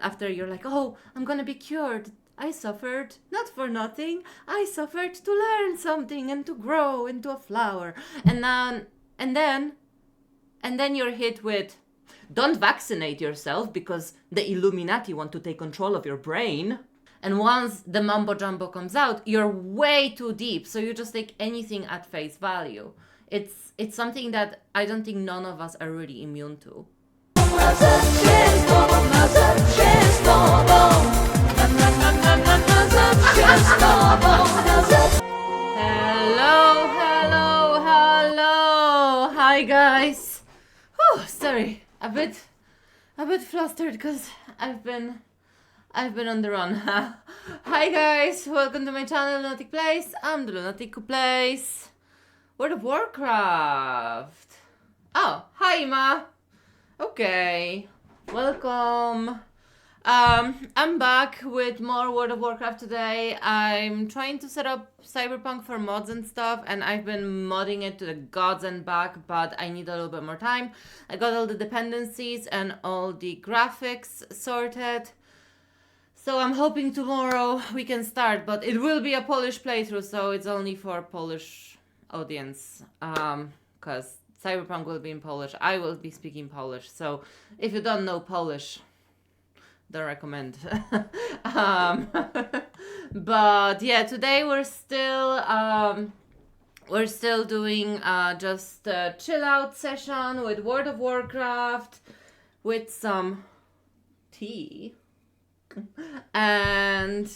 after you're like, oh, I'm gonna be cured. I suffered not for nothing. I suffered to learn something and to grow into a flower. And then you're hit with, don't vaccinate yourself because the Illuminati want to take control of your brain. And once the mumbo jumbo comes out, you're way too deep. So you just take anything at face value. It's something that I don't think none of us are really immune to. Hello. Hi guys. Whew, sorry, a bit flustered because I've been on the run. Hi guys, welcome to my channel Lunatic Plays. I'm the Lunatic who plays World of Warcraft. Oh, hi Ma. Okay, welcome. I'm back with more World of Warcraft today. I'm trying to set up Cyberpunk for mods and stuff, and I've been modding it to the gods and back, but I need a little bit more time. I got all the dependencies and all the graphics sorted. So I'm hoping tomorrow we can start, but it will be a Polish playthrough, so it's only for Polish audience, because Cyberpunk will be in Polish. I will be speaking Polish, so if you don't know Polish, don't recommend. But yeah, today we're still doing just a chill out session with World of Warcraft with some tea and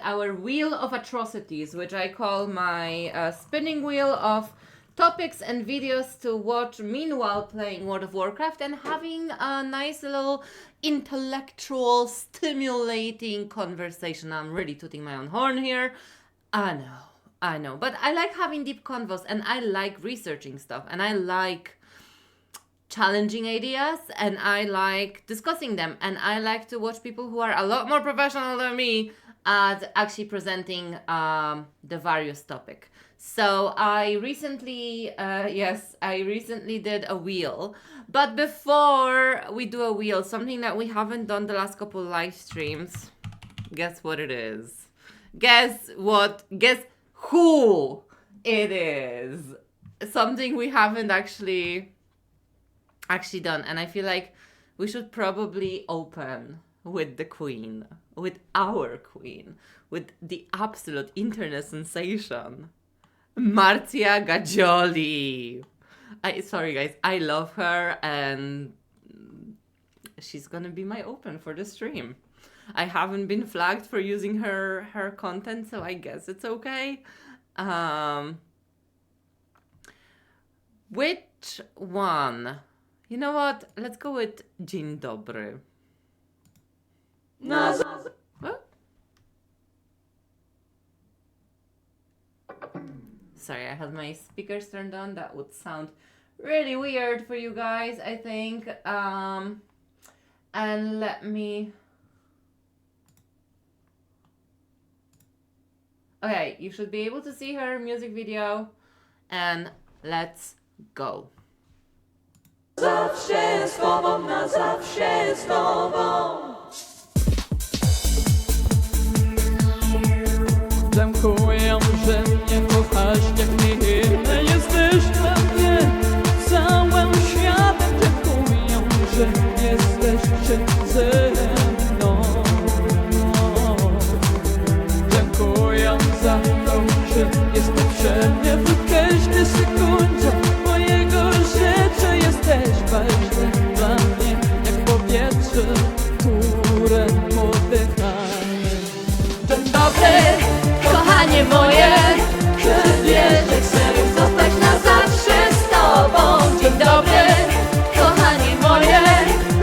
our wheel of atrocities, which I call my spinning wheel of topics and videos to watch meanwhile playing World of Warcraft and having a nice little intellectual stimulating conversation. I'm really tooting my own horn here. I know, but I like having deep convos, and I like researching stuff, and I like challenging ideas, and I like discussing them, and I like to watch people who are a lot more professional than me at actually presenting the various topic. So I recently did a wheel. But before we do a wheel, something that we haven't done the last couple live streams, guess what it is? Guess who it is? Something we haven't actually done. And I feel like we should probably open with the queen, with our queen, with the absolute internet sensation, Marzia Gaggiolli. Sorry guys, I love her, and she's gonna be my open for the stream. I haven't been flagged for using her content, so I guess it's okay. Which one? You know what? Let's go with Dzień dobry. What? Sorry, I had my speakers turned on. That would sound really weird for you guys, I think. And let me... Okay, you should be able to see her music video. And let's go. Zawsze z tobą, na zawsze z tobą. Dziękuję, że mnie kochasz, jak nie jesteś dla mnie całym światem. Dziękuję, że jesteście ze mną. Dziękuję za to, że jesteś przy mnie w każdej sekundzie mojego życia. Jesteś ważny dla mnie, jak powietrze, które oddychamy. Dzień dobry, kochanie moje, chcę wierzyć, chcę zostać na zawsze z tobą. Dzień dobry, kochanie moje,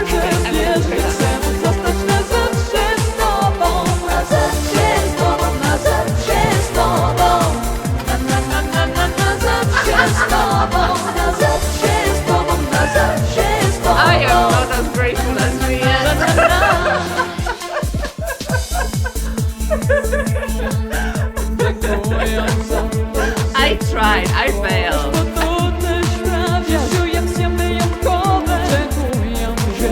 chcę wierzyć, chcę zostać na zawsze z tobą. Na zawsze z tobą, na zawsze z tobą. Na zawsze z tobą, na zawsze z tobą, na zawsze z tobą. I am not as grateful as me yet. I tried, I failed. Dziękuję, że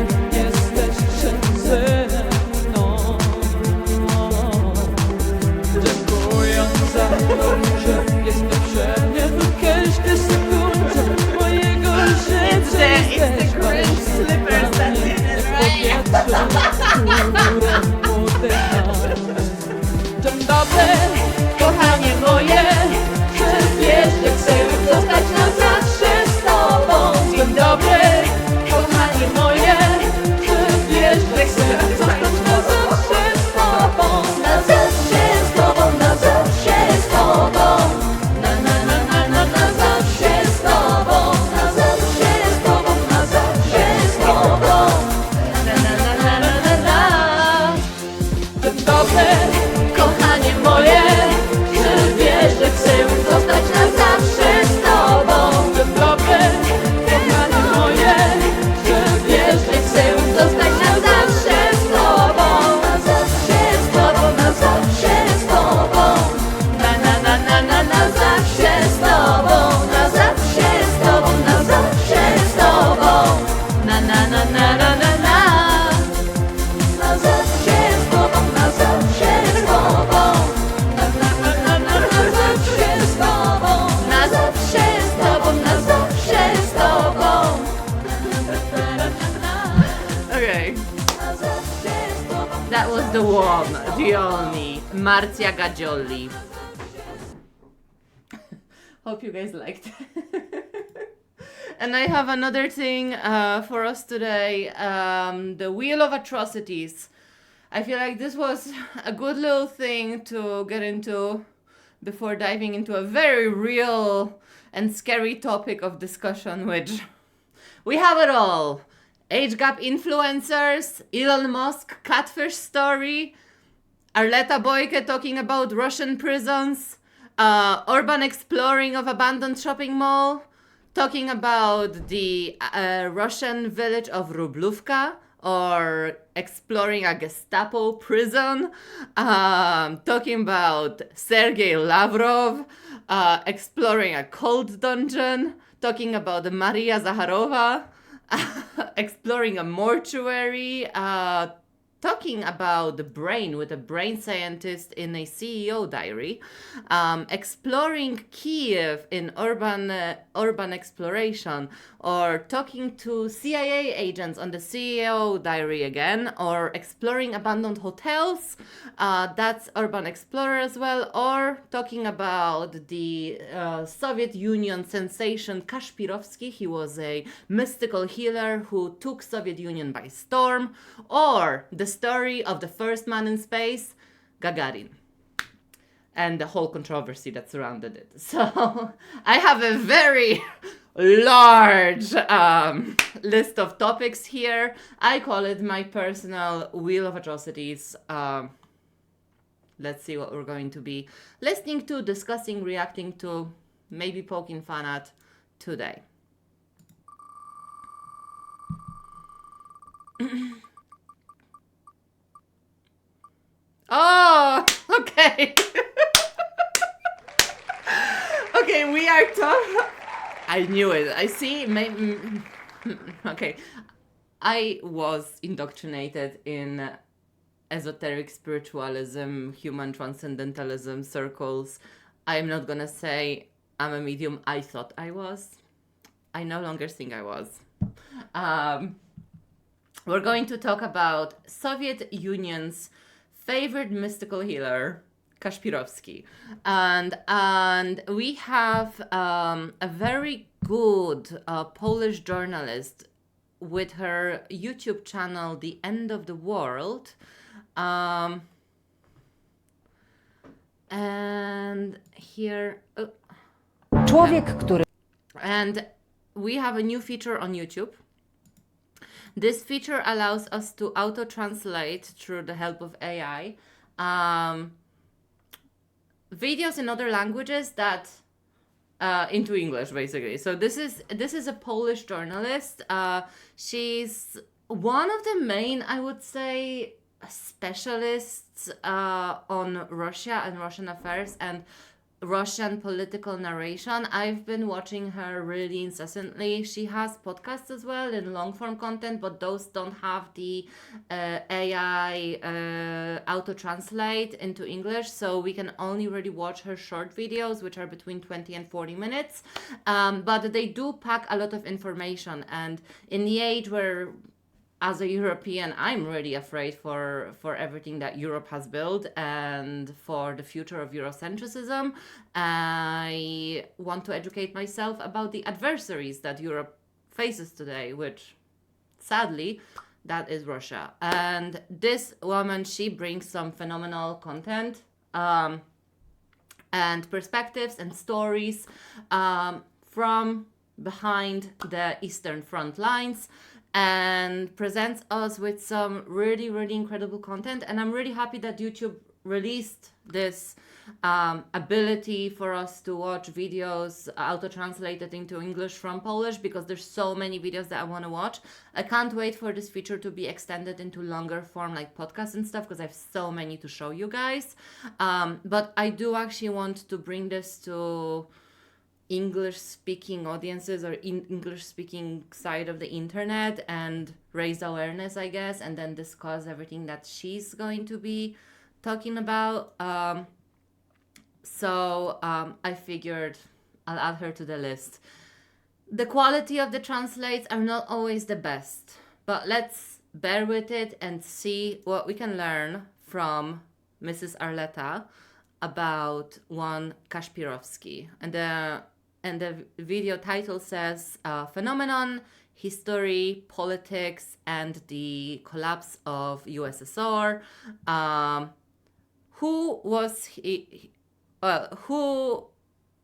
na na na na na na. Na zawsze z tobą, na zawsze z tobą. Na zawsze z tobą. Na zawsze z tobą, na zawsze z tobą. Okay. That was the one, the only, Marzia Gaggiolli. Hope you guys liked. And I have another thing for us today, the Wheel of Atrocities. I feel like this was a good little thing to get into before diving into a very real and scary topic of discussion, which we have it all. Age gap influencers, Elon Musk catfish story, Arleta Boyke talking about Russian prisons, urban exploring of abandoned shopping mall, talking about the Russian village of Rublevka, or exploring a Gestapo prison, talking about Sergei Lavrov, exploring a cold dungeon, talking about Maria Zakharova, exploring a mortuary, talking about the brain with a brain scientist in a CEO diary, exploring Kiev in urban exploration, or talking to CIA agents on the CEO diary again, or exploring abandoned hotels, that's urban explorer as well, or talking about the Soviet Union sensation Kaszpirovsky. He was a mystical healer who took Soviet Union by storm, or the story of the first man in space, Gagarin, and the whole controversy that surrounded it. So I have a very large list of topics here. I call it my personal Wheel of Atrocities. Let's see what we're going to be listening to, discussing, reacting to, maybe poking fun at today. Oh, okay. Okay, we are talking. I knew it. I see. Okay. I was indoctrinated in esoteric spiritualism, human transcendentalism circles. I'm not gonna say I'm a medium. I thought I was. I no longer think I was. We're going to talk about Soviet Union's favorite mystical healer, Kaszpirovsky, and we have a very good Polish journalist with her YouTube channel, The End of the World, and here, and we have a new feature on YouTube. This feature allows us to auto-translate through the help of AI videos in other languages that into English, basically. So this is a Polish journalist. She's one of the main, I would say, specialists on Russia and Russian affairs and Russian political narration. I've been watching her really incessantly. She has podcasts as well in long form content, but those don't have the AI auto translate into English, so we can only really watch her short videos, which are between 20 and 40 minutes. But they do pack a lot of information, and in the age where, as a European, I'm really afraid for everything that Europe has built and for the future of Eurocentrism. I want to educate myself about the adversaries that Europe faces today, which, sadly, that is Russia. And this woman, she brings some phenomenal content and perspectives and stories from behind the Eastern front lines, and presents us with some really, really incredible content. And I'm really happy that YouTube released this ability for us to watch videos auto-translated into English from Polish, because there's so many videos that I want to watch. I can't wait for this feature to be extended into longer form, like podcasts and stuff, because I have so many to show you guys. But I do actually want to bring this to English-speaking audiences or English-speaking side of the internet and raise awareness, I guess, and then discuss everything that she's going to be talking about. So I figured I'll add her to the list. The quality of the translates are not always the best, but let's bear with it and see what we can learn from Mrs. Arletta about one Kaszpirovsky. And the video title says Phenomenon, History, Politics, and the Collapse of USSR. Who was he? Who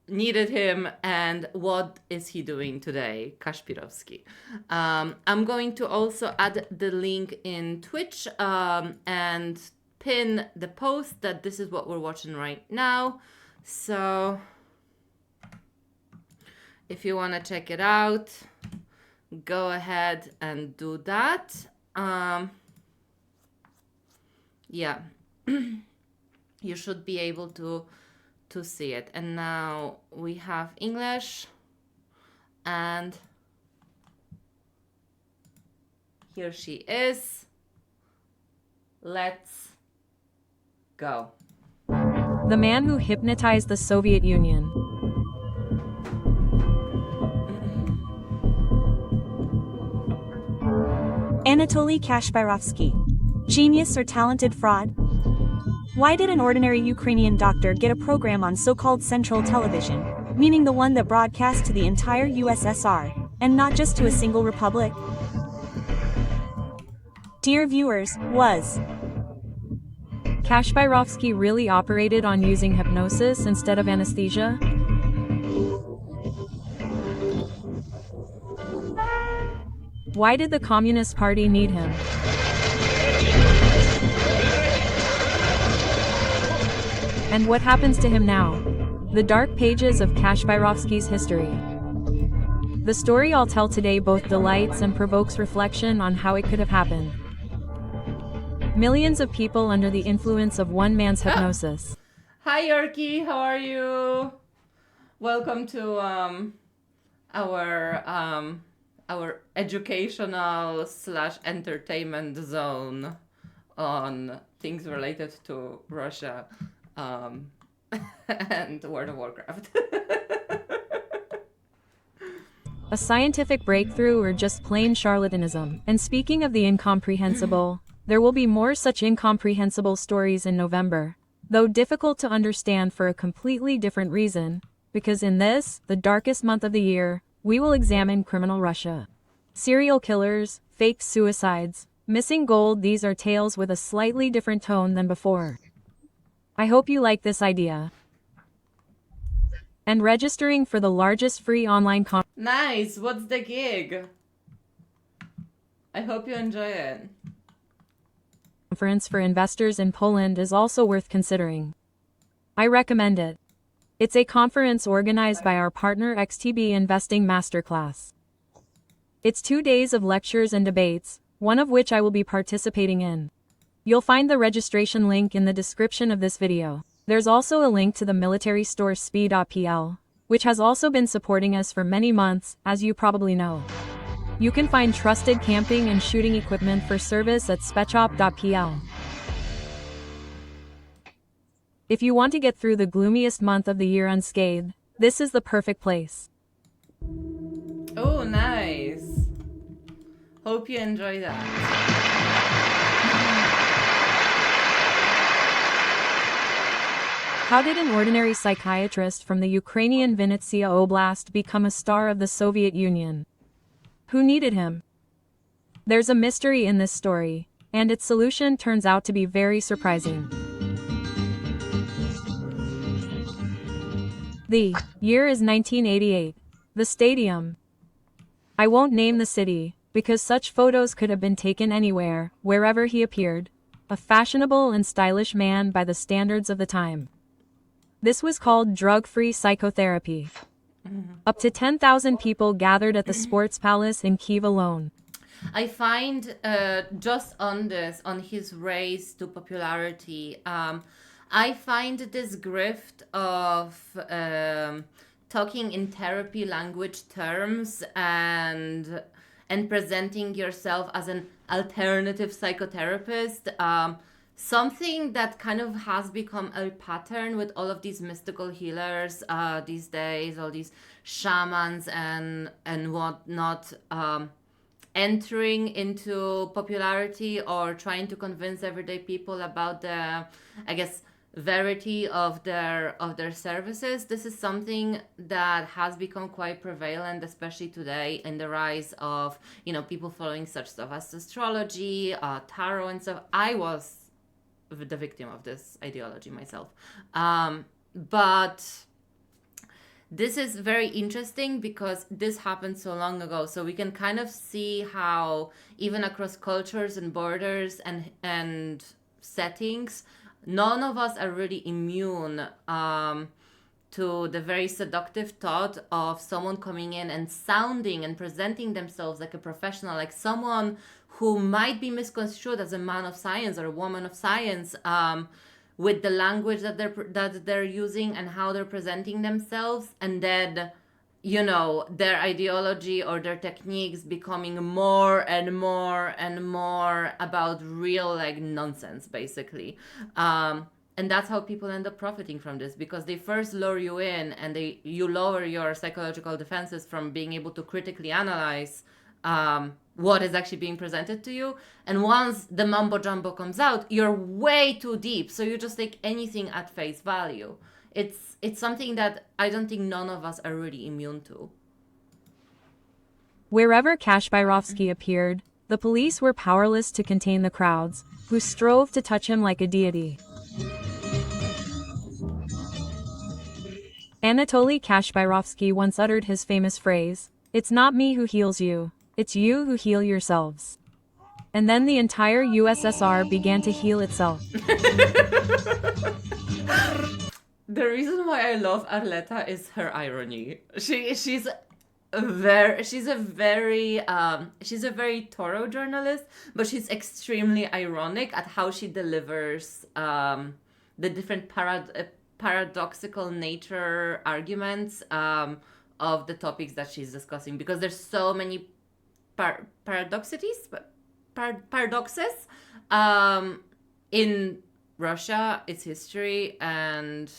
needed him and what is he doing today? Kaszpirovsky. I'm going to also add the link in Twitch and pin the post that this is what we're watching right now. So if you want to check it out, go ahead and do that. Yeah, you should be able to see it. And now we have English, and here she is. Let's go. The man who hypnotized the Soviet Union. Anatoly Kaszpirovsky. Genius or talented fraud? Why did an ordinary Ukrainian doctor get a program on so-called central television, meaning the one that broadcast to the entire USSR, and not just to a single republic? Dear viewers, was Kaszpirovsky really operated on using hypnosis instead of anesthesia? Why did the Communist Party need him? And what happens to him now? The dark pages of Kaszpirovsky's history. The story I'll tell today both delights and provokes reflection on how it could have happened. Millions of people under the influence of one man's hypnosis. Hi Yorkie, how are you? Welcome to our educational / entertainment zone on things related to Russia and World of Warcraft. A scientific breakthrough or just plain charlatanism. And speaking of the incomprehensible, there will be more such incomprehensible stories in November, though difficult to understand for a completely different reason, because in this, the darkest month of the year, we will examine criminal Russia. Serial killers, fake suicides, missing gold. These are tales with a slightly different tone than before. I hope you like this idea. And registering for the largest free online Nice! What's the gig? I hope you enjoy it. Conference for investors in Poland is also worth considering. I recommend it. It's a conference organized by our partner XTB Investing Masterclass. It's 2 days of lectures and debates, one of which I will be participating in. You'll find the registration link in the description of this video. There's also a link to the military store spi.pl, which has also been supporting us for many months, as you probably know. You can find trusted camping and shooting equipment for service at spechop.pl. If you want to get through the gloomiest month of the year unscathed, this is the perfect place. Oh, nice. Hope you enjoy that. How did an ordinary psychiatrist from the Ukrainian Vinnytsia Oblast become a star of the Soviet Union? Who needed him? There's a mystery in this story, and its solution turns out to be very surprising. The year is 1988. The stadium. I won't name the city, because such photos could have been taken anywhere, wherever he appeared. A fashionable and stylish man by the standards of the time. This was called drug-free psychotherapy. Up to 10,000 people gathered at the Sports Palace in Kyiv alone. I find just on his race to popularity, I find this grift of talking in therapy language terms and presenting yourself as an alternative psychotherapist. Something that kind of has become a pattern with all of these mystical healers these days, all these shamans and whatnot, entering into popularity or trying to convince everyday people about the, I guess, verity of their services. This is something that has become quite prevalent, especially today, in the rise of, you know, people following such stuff as astrology, tarot and stuff. I was the victim of this ideology myself, but this is very interesting because this happened so long ago. So we can kind of see how even across cultures and borders and settings, none of us are really immune to the very seductive thought of someone coming in and sounding and presenting themselves like a professional, like someone who might be misconstrued as a man of science or a woman of science, with the language that they're using and how they're presenting themselves, and then, you know, their ideology or their techniques becoming more and more and more about real like nonsense, basically. And that's how people end up profiting from this, because they first lure you in and you lower your psychological defenses from being able to critically analyze what is actually being presented to you. And once the mumbo jumbo comes out, you're way too deep. So you just take anything at face value. It's something that I don't think none of us are really immune to. Wherever Kaszpirovsky appeared, the police were powerless to contain the crowds, who strove to touch him like a deity. Anatoly Kaszpirovsky once uttered his famous phrase, "It's not me who heals you, it's you who heal yourselves." And then the entire USSR began to heal itself. The reason why I love Arleta is her irony. She's a very thorough journalist, but she's extremely ironic at how she delivers the different paradoxical nature arguments of the topics that she's discussing, because there's so many paradoxes in Russia, its history, and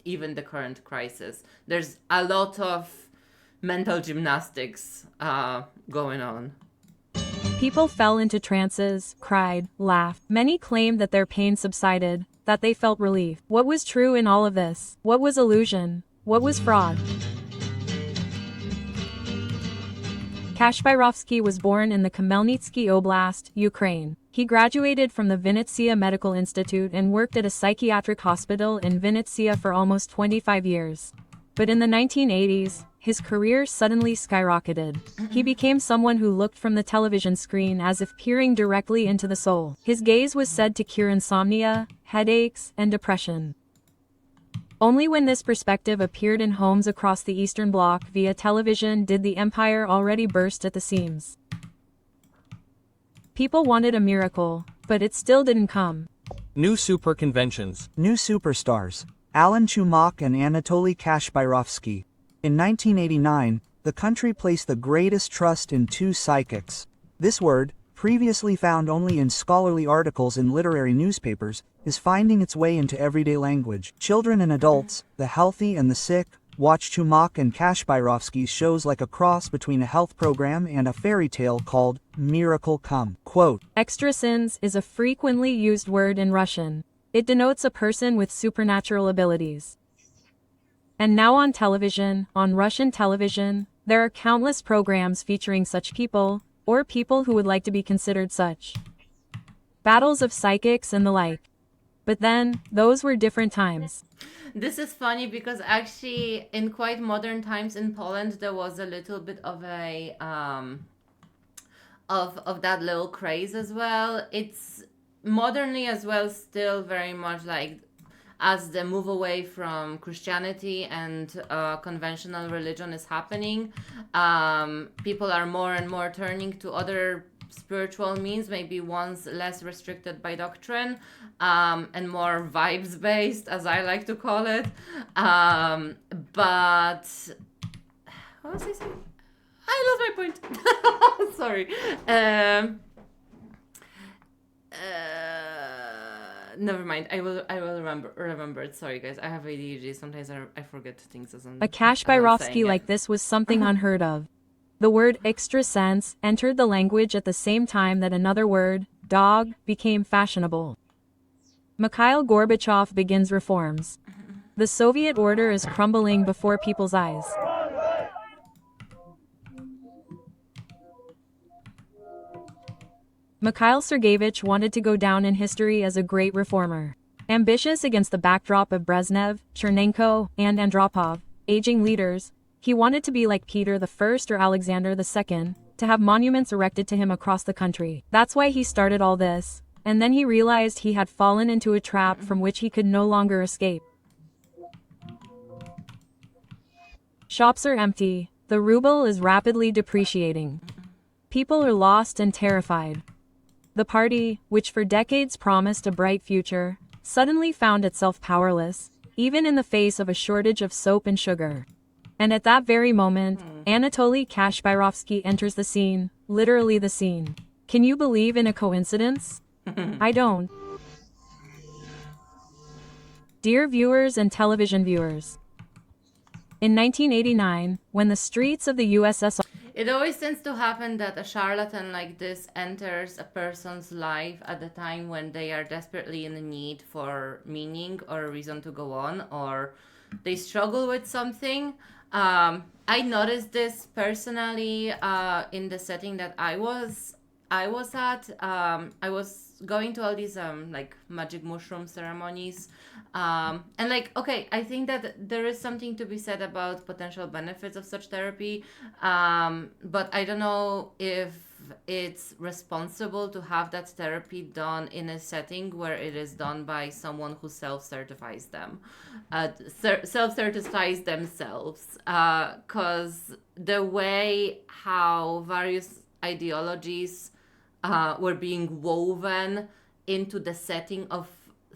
even the current crisis. There's a lot of mental gymnastics going on. People fell into trances, cried, laughed. Many claimed that their pain subsided, that they felt relief. What was true in all of this? What was illusion? What was fraud? Kaszpirovsky was born in the Khmelnytsky Oblast, Ukraine. He graduated from the Vinnytsia Medical Institute and worked at a psychiatric hospital in Vinnytsia for almost 25 years. But in the 1980s, his career suddenly skyrocketed. He became someone who looked from the television screen as if peering directly into the soul. His gaze was said to cure insomnia, headaches, and depression. Only when this perspective appeared in homes across the Eastern Bloc via television did the empire already burst at the seams. People wanted a miracle, but it still didn't come. New super conventions. New superstars, Alan Chumak and Anatoly Kaszpirovsky. In 1989, the country placed the greatest trust in two psychics. This word, previously found only in scholarly articles in literary newspapers, is finding its way into everyday language. Children and adults, the healthy and the sick, watch Chumak and Kaszpirovsky's shows like a cross between a health program and a fairy tale called Miracle Come. Quote, Extrasens is a frequently used word in Russian. It denotes a person with supernatural abilities. And now on television, on Russian television, there are countless programs featuring such people, or people who would like to be considered such. Battles of psychics and the like. But then, those were different times. This is funny because actually in quite modern times in Poland there was a little bit of a of that little craze as well. It's modernly as well still very much like, as the move away from Christianity and conventional religion is happening, people are more and more turning to other spiritual means, maybe ones less restricted by doctrine, and more vibes based, as I like to call it. But what was I saying? I lost my point. Sorry. Never mind. I will remember it. Sorry, guys. I have ADHD. Sometimes I forget things as I'm A as I'm Kaszpirovsky saying like it. this was something unheard of. The word extra sense entered the language at the same time that another word, dog, became fashionable. Mikhail Gorbachev begins reforms. The Soviet order is crumbling before people's eyes. Mikhail Sergeyevich wanted to go down in history as a great reformer. Ambitious against the backdrop of Brezhnev, Chernenko, and Andropov, aging leaders, he wanted to be like Peter I or Alexander II, to have monuments erected to him across the country. That's why he started all this, and then he realized he had fallen into a trap from which he could no longer escape. Shops are empty, the ruble is rapidly depreciating. People are lost and terrified. The party, which for decades promised a bright future, suddenly found itself powerless, even in the face of a shortage of soap and sugar. And at that very moment, Anatoly Kaszpirovsky enters the scene, literally the scene. Can you believe in a coincidence? I don't. Dear viewers and television viewers, in 1989, when the streets of the USSR It always tends to happen that a charlatan like this enters a person's life at the time when they are desperately in need for meaning or a reason to go on, or they struggle with something. I noticed this personally in the setting that I was at. I was going to all these like magic mushroom ceremonies, and like, okay, I think that there is something to be said about potential benefits of such therapy, but I don't know if it's responsible to have that therapy done in a setting where it is done by someone who self-certifies themselves, because the way how various ideologies were being woven into the setting of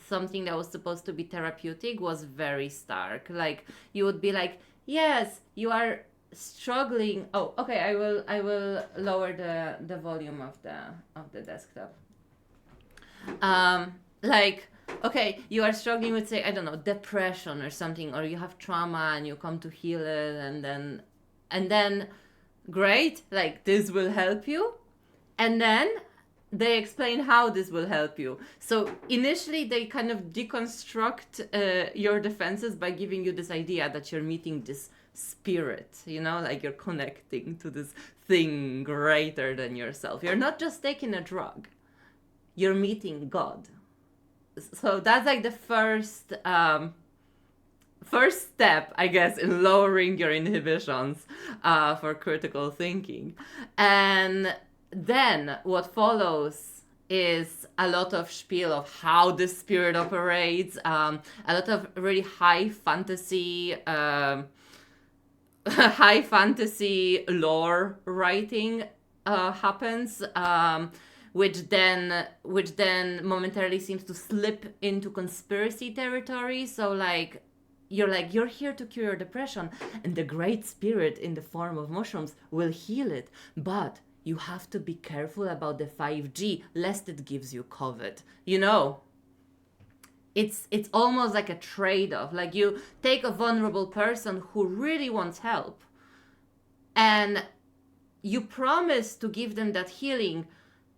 something that was supposed to be therapeutic was very stark. Like, you would be like, yes, you are struggling. Oh, okay, I will lower the volume of the desktop. Like, okay, you are struggling with, say, I don't know, depression or something, or you have trauma and you come to heal it, and then great, like, this will help you. And then they explain how this will help you. So initially they kind of deconstruct your defenses by giving you this idea that you're meeting this spirit, you know, like you're connecting to this thing greater than yourself. You're not just taking a drug, you're meeting God. So that's like the first step, I guess, in lowering your inhibitions for critical thinking. And then what follows is a lot of spiel of how the spirit operates, a lot of really high fantasy lore writing happens, which then momentarily seems to slip into conspiracy territory. So like you're here to cure your depression, and the great spirit in the form of mushrooms will heal it, but you have to be careful about the 5G lest it gives you COVID. You know, it's almost like a trade-off. Like, you take a vulnerable person who really wants help and you promise to give them that healing,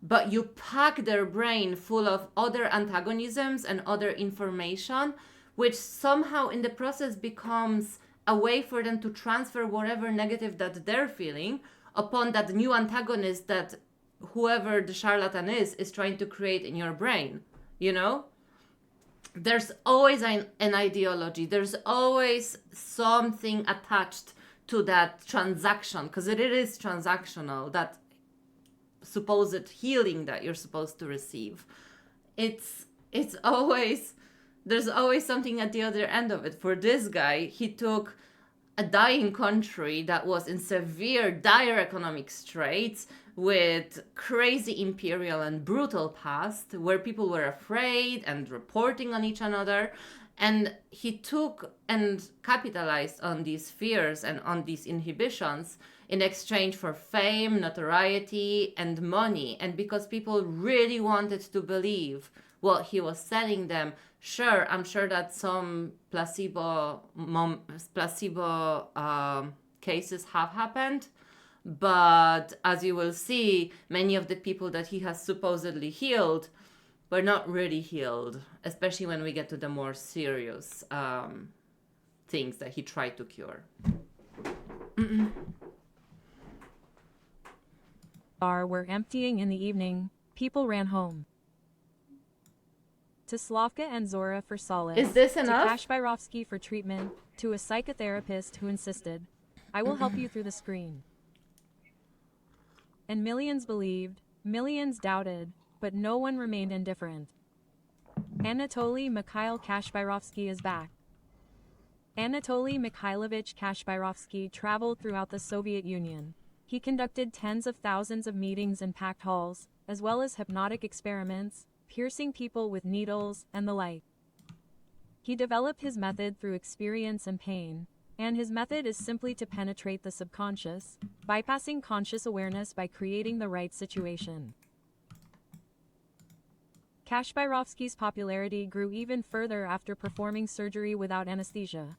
but you pack their brain full of other antagonisms and other information, which somehow in the process becomes a way for them to transfer whatever negative that they're feeling upon that new antagonist that whoever the charlatan is trying to create in your brain, you know? There's always an ideology. There's always something attached to that transaction, because it is transactional, that supposed healing that you're supposed to receive. It's always, there's always something at the other end of it. For this guy, he took a dying country that was in severe, dire economic straits with crazy imperial and brutal past, where people were afraid and reporting on each another. And he took and capitalized on these fears and on these inhibitions in exchange for fame, notoriety, and money. And because people really wanted to believe what he was selling them, sure, I'm sure that some placebo cases have happened. But as you will see, many of the people that he has supposedly healed were not really healed, especially when we get to the more serious things that he tried to cure. Were emptying in the evening, people ran home. To Slavka and Zora for solace. Is this enough? To Kaszpirovsky for treatment, to a psychotherapist who insisted, I will help you through the screen. And millions believed, millions doubted, but no one remained indifferent. Anatoly Mikhail Kaszpirovsky is back. Anatoly Mikhailovich Kaszpirovsky traveled throughout the Soviet Union. He conducted tens of thousands of meetings in packed halls, as well as hypnotic experiments, piercing people with needles, and the like. He developed his method through experience and pain, and his method is simply to penetrate the subconscious, bypassing conscious awareness by creating the right situation. Kaszpirovsky's popularity grew even further after performing surgery without anesthesia.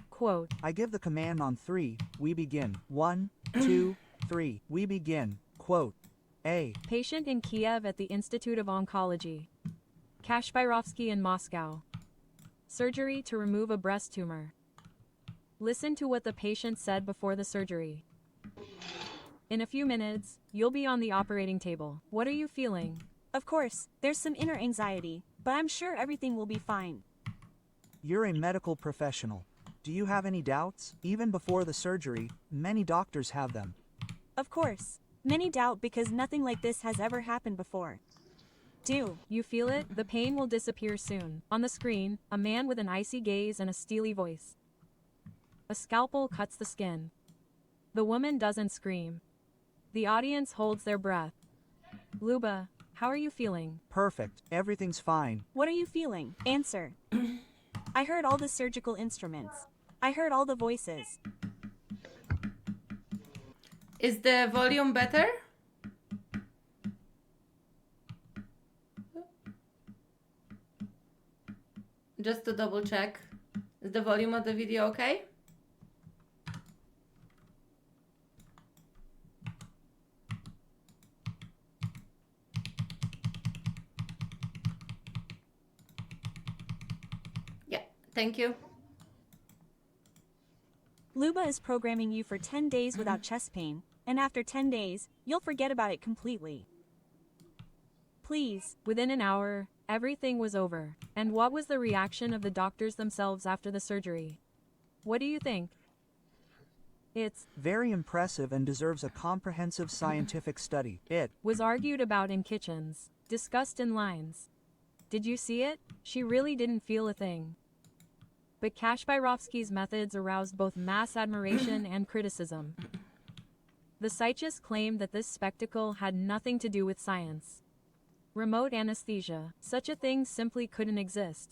Quote, I give the command on 3, we begin. 1, 2, 3, we begin. Quote. A. Patient in Kiev at the Institute of Oncology. Kaszpirovsky in Moscow. Surgery to remove a breast tumor. Listen to what the patient said before the surgery. In a few minutes, you'll be on the operating table. What are you feeling? Of course, there's some inner anxiety, but I'm sure everything will be fine. You're a medical professional. Do you have any doubts? Even before the surgery, many doctors have them. Of course. Many doubt because nothing like this has ever happened before. Do you feel it? The pain will disappear soon. On the screen, a man with an icy gaze and a steely voice. A scalpel cuts the skin. The woman doesn't scream. The audience holds their breath. Luba, how are you feeling? Perfect. Everything's fine. What are you feeling? Answer. I heard all the surgical instruments. I heard all the voices. Is the volume better? Just to double check. Is the volume of the video okay? Yeah, thank you. Luba is programming you for 10 days without chest pain, and after 10 days, you'll forget about it completely. Please. Within an hour, everything was over. And what was the reaction of the doctors themselves after the surgery? What do you think? It's very impressive and deserves a comprehensive scientific study. It was argued about in kitchens, discussed in lines. Did you see it? She really didn't feel a thing. But Kaszpirovsky's methods aroused both mass admiration and criticism. The psychists claimed that this spectacle had nothing to do with science. Remote anesthesia, such a thing simply couldn't exist.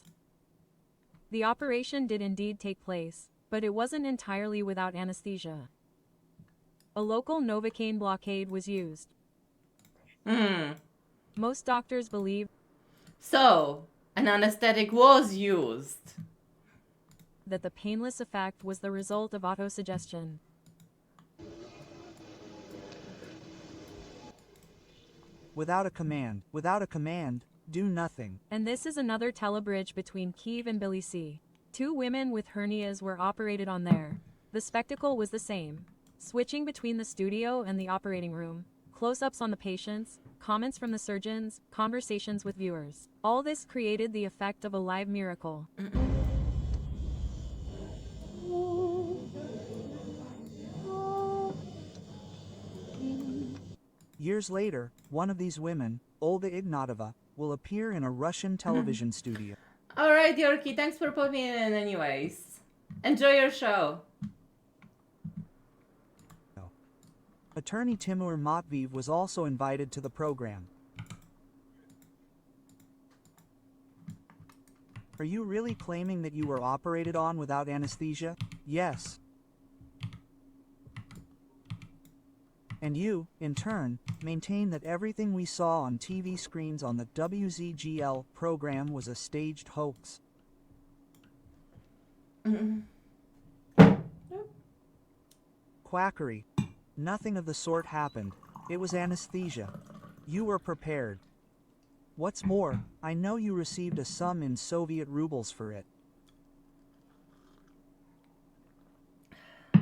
The operation did indeed take place, but it wasn't entirely without anesthesia. A local Novocaine blockade was used. Most doctors believe so an anesthetic was used. That the painless effect was the result of autosuggestion. Without a command, do nothing. And this is another telebridge between Kiev and Tbilisi. 2 women with hernias were operated on there. The spectacle was the same. Switching between the studio and the operating room, close-ups on the patients, comments from the surgeons, conversations with viewers. All this created the effect of a live miracle. Years later, one of these women, Olga Ignatova, will appear in a Russian television studio. Alright, Yorkie, thanks for popping in anyways. Enjoy your show. Attorney Timur Matveev was also invited to the program. Are you really claiming that you were operated on without anesthesia? Yes. And you, in turn, maintain that everything we saw on TV screens on the WZGL program was a staged hoax. Quackery. Nothing of the sort happened. It was anesthesia. You were prepared. What's more, I know you received a sum in Soviet rubles for it.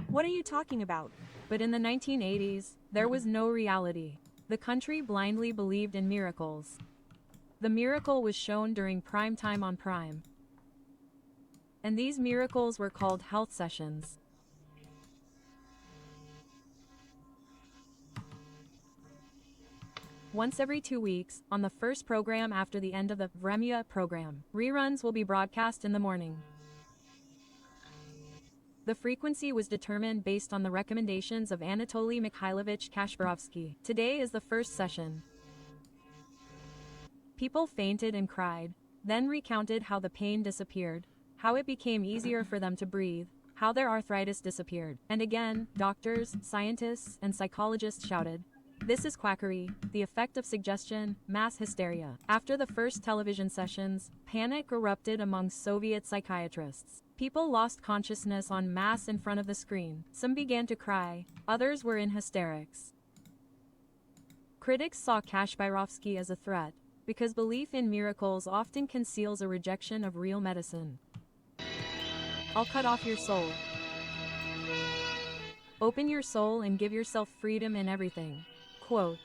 What are you talking about? But in the 1980s, there was no reality. The country blindly believed in miracles. The miracle was shown during prime time on Prime. And these miracles were called health sessions. Once every 2 weeks, on the first program after the end of the Vremya program, reruns will be broadcast in the morning. The frequency was determined based on the recommendations of Anatoly Mikhailovich Kaszpirovsky. Today is the first session. People fainted and cried, then recounted how the pain disappeared, how it became easier for them to breathe, how their arthritis disappeared. And again, doctors, scientists, and psychologists shouted, "This is quackery, the effect of suggestion, mass hysteria." After the first television sessions, panic erupted among Soviet psychiatrists. People lost consciousness en masse in front of the screen. Some began to cry, others were in hysterics. Critics saw Kaszpirovsky as a threat, because belief in miracles often conceals a rejection of real medicine. "I'll cut off your soul. Open your soul and give yourself freedom in everything." Quote.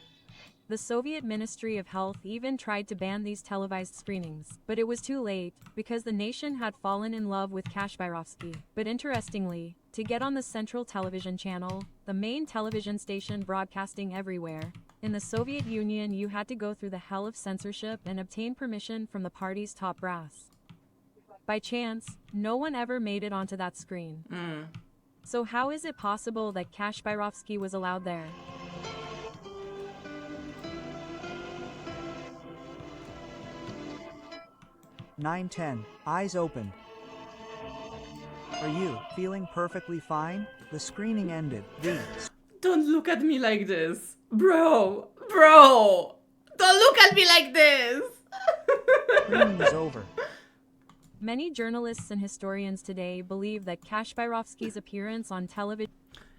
The Soviet Ministry of Health even tried to ban these televised screenings, but it was too late, because the nation had fallen in love with Kaszpirovsky. But interestingly, to get on the Central Television Channel, the main television station broadcasting everywhere, in the Soviet Union you had to go through the hell of censorship and obtain permission from the party's top brass. By chance, no one ever made it onto that screen. So how is it possible that Kaszpirovsky was allowed there? 9:10. Eyes open. Are you feeling perfectly fine? The screening ended. Don't look at me like this. Bro! Bro! Don't look at me like this! Screening is over. Many journalists and historians today believe that Kaszpirovsky's appearance on television...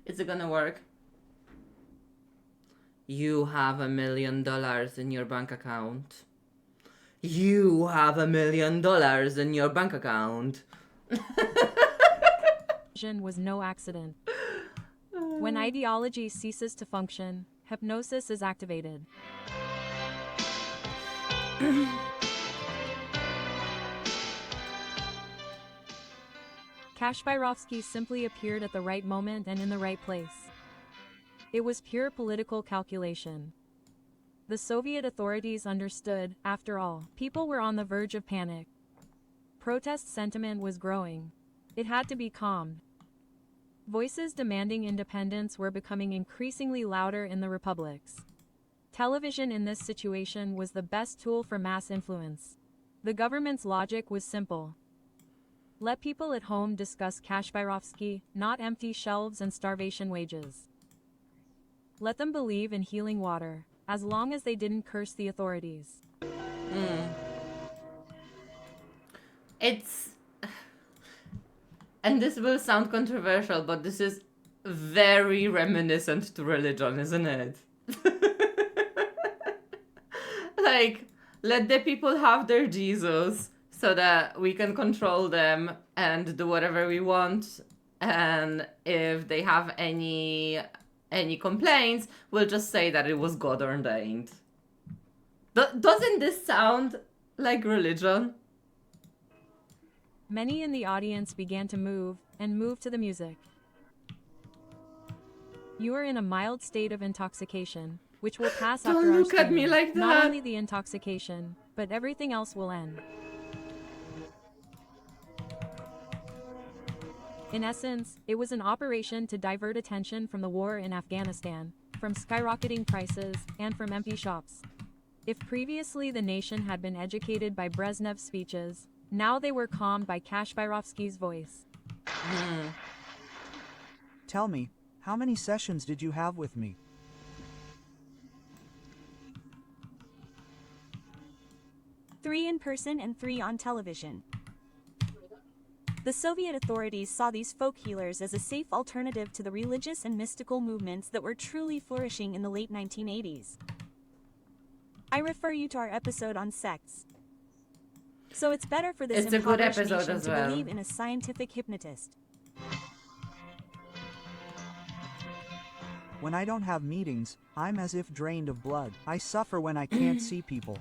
Is it gonna work? You have $1 million in your bank account. You have $1 million in your bank account. was no accident. When ideology ceases to function, hypnosis is activated. Kaszpirovsky simply appeared at the right moment and in the right place. It was pure political calculation. The Soviet authorities understood, after all, people were on the verge of panic. Protest sentiment was growing. It had to be calmed. Voices demanding independence were becoming increasingly louder in the republics. Television in this situation was the best tool for mass influence. The government's logic was simple. Let people at home discuss Kaszpirovsky, not empty shelves and starvation wages. Let them believe in healing water, as long as they didn't curse the authorities. It's... And this will sound controversial, but this is very reminiscent to religion, isn't it? Like, let the people have their Jesus so that we can control them and do whatever we want. And if they have any complaints, we'll just say that it was God ordained. Doesn't this sound like religion? Many in the audience began to move to the music. You are in a mild state of intoxication, which will pass after our Don't look at me screening. like that. Not only the intoxication, but everything else will end. In essence, it was an operation to divert attention from the war in Afghanistan, from skyrocketing prices, and from empty shops. If previously the nation had been educated by Brezhnev's speeches, now they were calmed by Kaszpirovsky's voice. Tell me, how many sessions did you have with me? Three in person and 3 on television. The Soviet authorities saw these folk healers as a safe alternative to the religious and mystical movements that were truly flourishing in the late 1980s. I refer you to our episode on sects. So it's better for this It's a good impoverished episode nation as to well. believe in a scientific hypnotist. When I don't have meetings, I'm as if drained of blood. I suffer when I can't see people.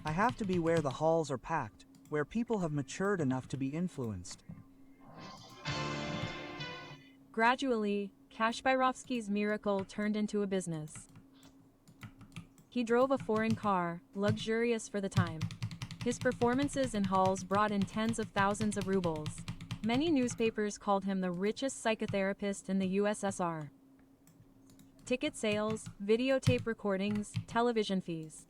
I have to be where the halls are packed, where people have matured enough to be influenced. Gradually, Kaszpirovsky's miracle turned into a business. He drove a foreign car, luxurious for the time. His performances in halls brought in tens of thousands of rubles. Many newspapers called him the richest psychotherapist in the USSR. Ticket sales, videotape recordings, television fees.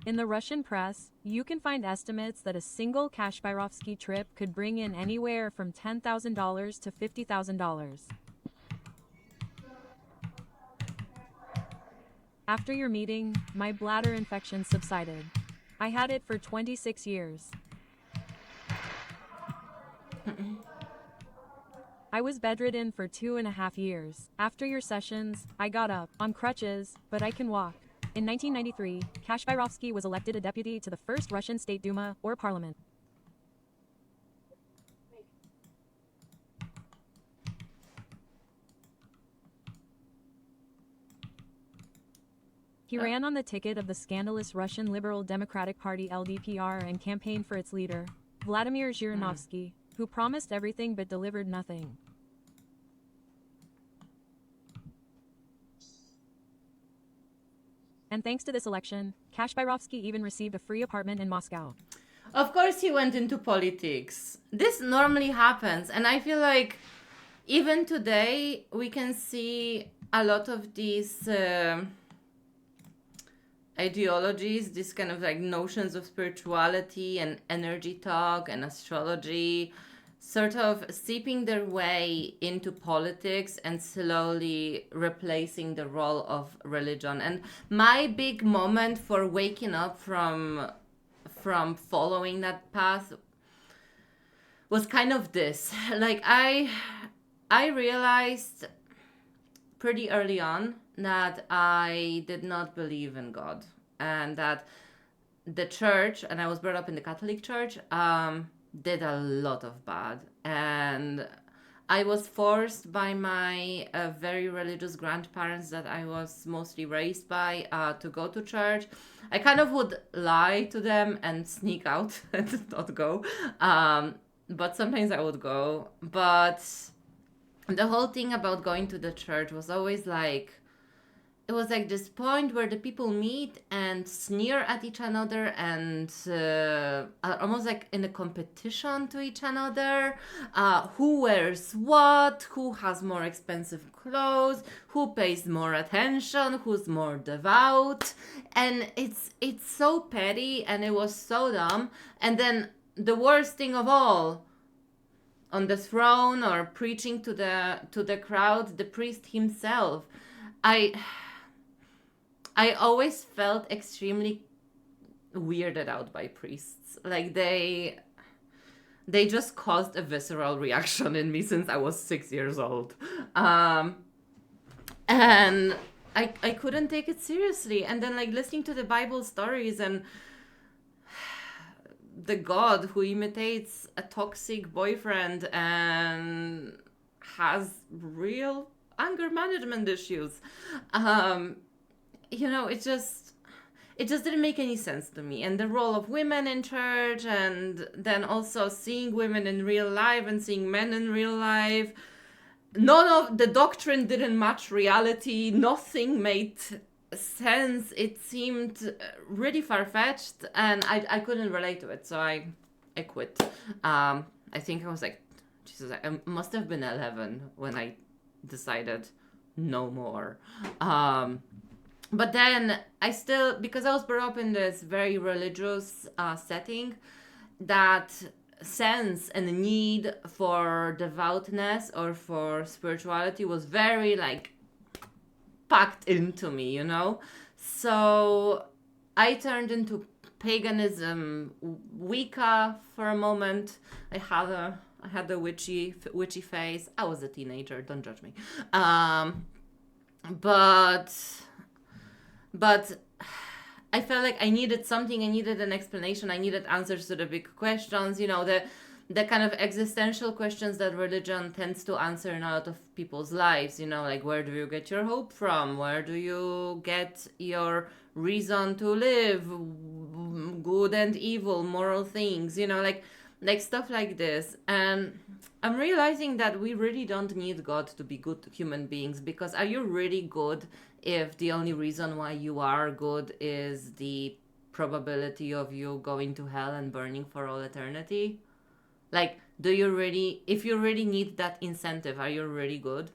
In the Russian press, you can find estimates that a single Kaszpirovsky trip could bring in anywhere from $10,000 to $50,000. After your meeting, my bladder infection subsided. I had it for 26 years. I was bedridden for 2.5 years. After your sessions, I got up, on crutches, but I can walk. In 1993, Kaszpirovsky was elected a deputy to the first Russian State Duma, or parliament. He ran on the ticket of the scandalous Russian Liberal Democratic Party LDPR and campaigned for its leader, Vladimir Zhirinovsky, who promised everything but delivered nothing. And thanks to this election, Kaszpirovsky even received a free apartment in Moscow. Of course he went into politics. This normally happens, and I feel like even today we can see a lot of these ideologies, these kind of like notions of spirituality and energy talk and astrology sort of seeping their way into politics and slowly replacing the role of religion. And my big moment for waking up from following that path was kind of this. Like I realized pretty early on that I did not believe in God, and that the church, and I was brought up in the Catholic Church, did a lot of bad. And I was forced by my very religious grandparents that I was mostly raised by to go to church. I kind of would lie to them and sneak out and not go. But sometimes I would go. But the whole thing about going to the church was always like, it was like this point where the people meet and sneer at each another and are almost like in a competition to each another. Who wears what, who has more expensive clothes, who pays more attention, who's more devout. And it's so petty, and it was so dumb. And then the worst thing of all, on the throne or preaching to the crowd, the priest himself. I always felt extremely weirded out by priests. Like they just caused a visceral reaction in me since I was 6 years old. And I couldn't take it seriously. And then like listening to the Bible stories and the God who imitates a toxic boyfriend and has real anger management issues. It just didn't make any sense to me. And the role of women in church, and then also seeing women in real life and seeing men in real life. None of the doctrine didn't match reality. Nothing made sense. It seemed really far-fetched, and I couldn't relate to it. So I quit. I think I was like Jesus, I must have been 11 when I decided no more. But then I still, because I was brought up in this very religious setting, that sense and need for devoutness or for spirituality was very like packed into me, you know? So I turned into paganism, Wicca for a moment. I had a witchy phase. I was a teenager, don't judge me. But I felt like I needed something, I needed an explanation, I needed answers to the big questions, you know, the kind of existential questions that religion tends to answer in a lot of people's lives, you know, like where do you get your hope from? Where do you get your reason to live? Good and evil, moral things, you know, like stuff like this. And I'm realizing that we really don't need God to be good human beings, because are you really good if the only reason why you are good is the probability of you going to hell and burning for all eternity? Like, if you really need that incentive, are you really good?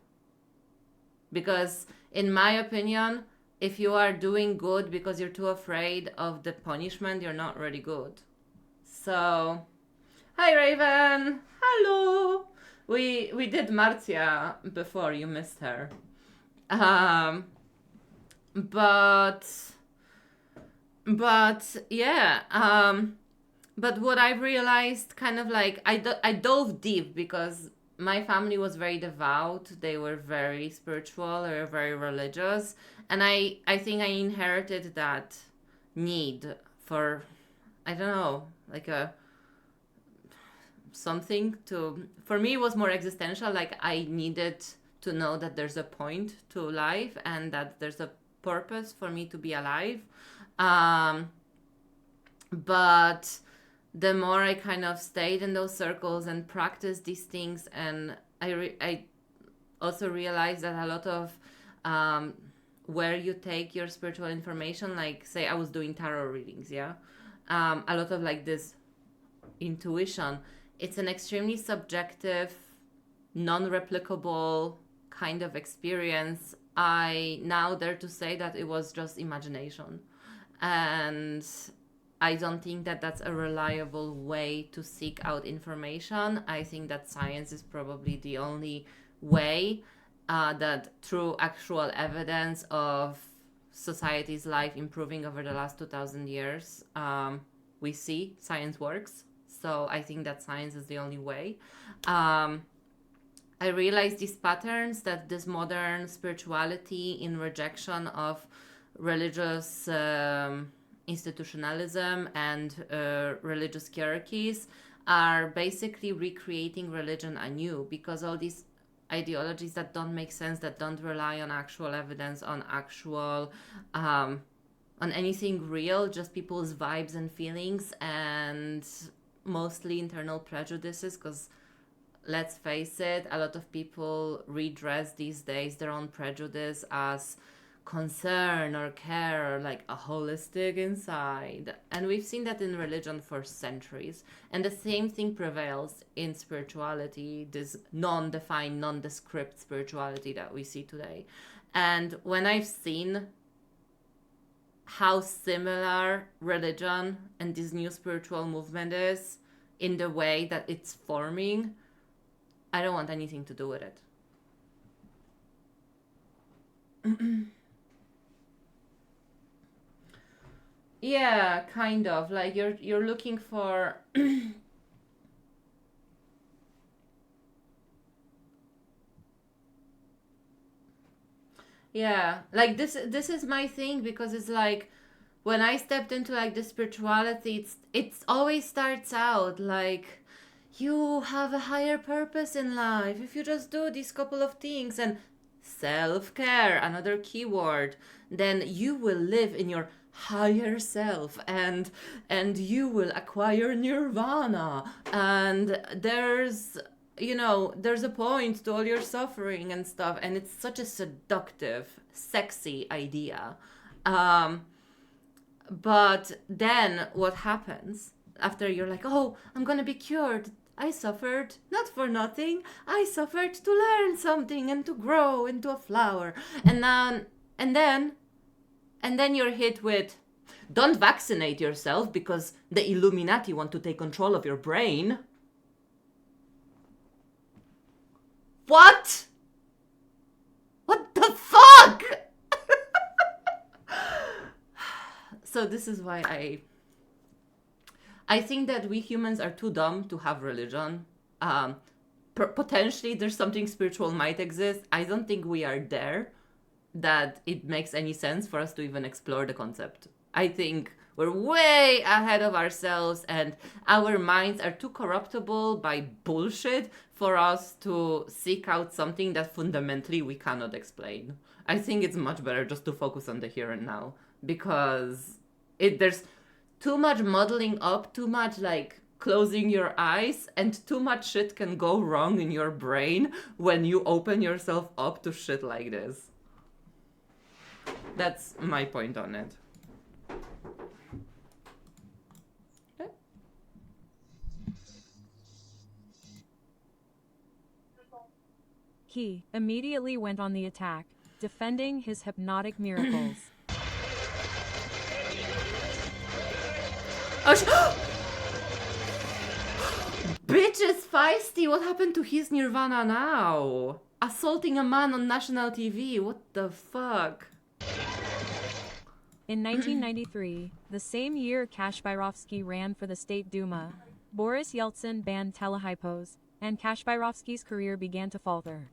Because in my opinion, if you are doing good because you're too afraid of the punishment, you're not really good. So, hi Raven, hello. We did Marzia before, you missed her. But yeah, but what I've realized, kind of like, I dove deep because my family was very devout. They were very spiritual, they were very religious. And I think I inherited that need for, I don't know, like for me it was more existential. Like I needed to know that there's a point to life and that there's a purpose for me to be alive. But the more I kind of stayed in those circles and practiced these things, and I also realized that a lot of where you take your spiritual information, like say I was doing tarot readings, a lot of like this intuition, it's an extremely subjective, non-replicable kind of experience. I now dare to say that it was just imagination. And I don't think that that's a reliable way to seek out information. I think that science is probably the only way that through actual evidence of society's life improving over the last 2000 years, we see science works. So I think that science is the only way. I realized these patterns, that this modern spirituality in rejection of religious institutionalism and religious hierarchies are basically recreating religion anew, because all these ideologies that don't make sense, that don't rely on actual evidence, on actual on anything real, just people's vibes and feelings and mostly internal prejudices, because let's face it, a lot of people redress these days their own prejudice as concern or care or like a holistic inside. And we've seen that in religion for centuries. And the same thing prevails in spirituality, this non-defined, nondescript spirituality that we see today. And when I've seen how similar religion and this new spiritual movement is in the way that it's forming, I don't want anything to do with it. Yeah, kind of. Like you're looking for yeah, like this is my thing, because it's like when I stepped into like the spirituality, it's always starts out like you have a higher purpose in life if you just do these couple of things, and self-care, another keyword, then you will live in your higher self and you will acquire nirvana, and there's a point to all your suffering and stuff, and it's such a seductive, sexy idea. But then what happens after you're like, oh, I'm gonna be cured, I suffered not for nothing. I suffered to learn something and to grow into a flower. And then you're hit with, don't vaccinate yourself because the Illuminati want to take control of your brain. What? What the fuck? So this is why I think that we humans are too dumb to have religion. Potentially there's something spiritual might exist. I don't think we are there that it makes any sense for us to even explore the concept. I think we're way ahead of ourselves and our minds are too corruptible by bullshit for us to seek out something that fundamentally we cannot explain. I think it's much better just to focus on the here and now, because there's too much muddling up, too much like closing your eyes, and too much shit can go wrong in your brain when you open yourself up to shit like this. That's my point on it. He immediately went on the attack, defending his hypnotic miracles. Oh, bitch is feisty. What happened to his Nirvana now? Assaulting a man on national TV. What the fuck? In 1993, the same year Kaszpirovsky ran for the State Duma, Boris Yeltsin banned telehypos, and Kaszpirovsky's career began to falter.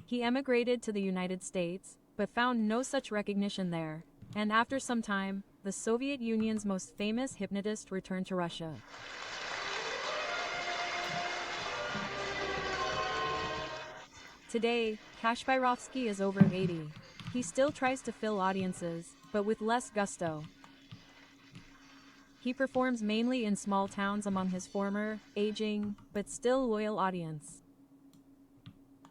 He emigrated to the United States, but found no such recognition there, and after some time, the Soviet Union's most famous hypnotist returned to Russia. Today, Kaszpirovsky is over 80. He still tries to fill audiences, but with less gusto. He performs mainly in small towns among his former, aging, but still loyal audience.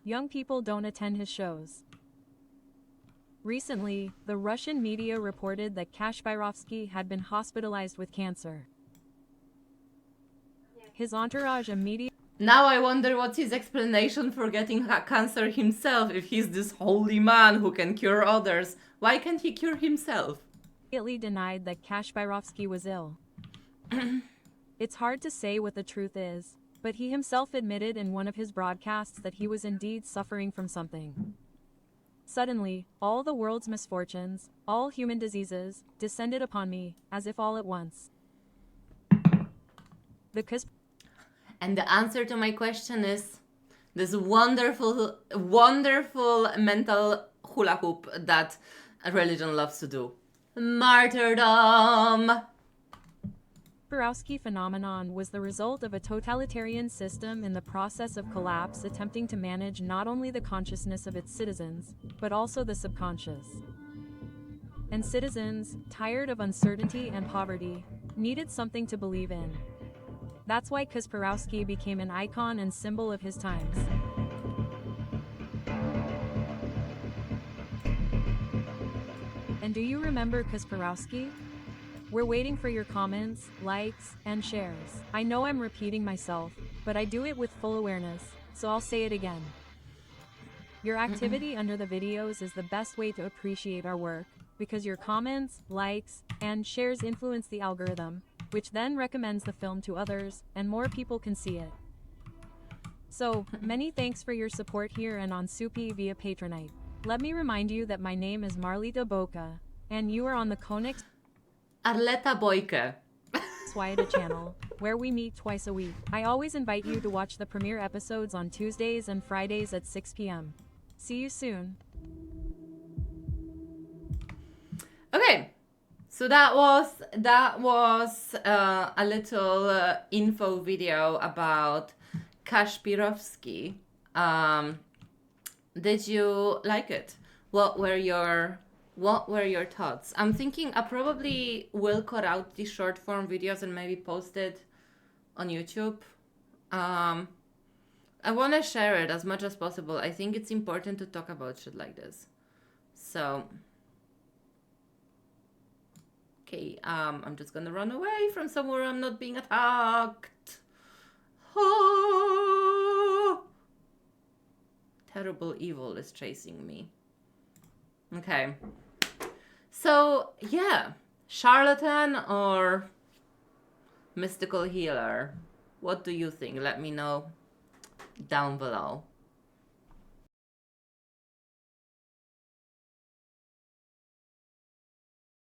Young people don't attend his shows. Recently, the Russian media reported that Kaszpirovsky had been hospitalized with cancer. His entourage immediately... Now I wonder what's his explanation for getting cancer himself if he's this holy man who can cure others. Why can't he cure himself? Denied that Kaszpirovsky was ill. It's hard to say what the truth is, but he himself admitted in one of his broadcasts that he was indeed suffering from something. Suddenly, all the world's misfortunes, all human diseases, descended upon me, as if all at once. And the answer to my question is this wonderful, wonderful mental hula hoop that religion loves to do. Martyrdom! Kaspirovsky phenomenon was the result of a totalitarian system in the process of collapse attempting to manage not only the consciousness of its citizens, but also the subconscious. And citizens, tired of uncertainty and poverty, needed something to believe in. That's why Kaspirovsky became an icon and symbol of his times. And do you remember Kaspirovsky? We're waiting for your comments, likes, and shares. I know I'm repeating myself, but I do it with full awareness, so I'll say it again. Your activity under the videos is the best way to appreciate our work, because your comments, likes, and shares influence the algorithm, which then recommends the film to others, and more people can see it. So, many thanks for your support here and on Supi via Patronite. Let me remind you that my name is Marlita Boca, and you are on the Konix Arleta Boyke. Swyda channel, where we meet twice a week. I always invite you to watch the premiere episodes on Tuesdays and Fridays at 6 p.m. See you soon. Okay, so that was a little info video about Kaszpirovsky. Did you like it? What were your thoughts? I'm thinking I probably will cut out these short form videos and maybe post it on YouTube. I want to share it as much as possible. I think it's important to talk about shit like this. So, okay, I'm just gonna run away from somewhere I'm not being attacked. terrible evil is chasing me. Okay. So, yeah. Charlatan or mystical healer? What do you think? Let me know down below.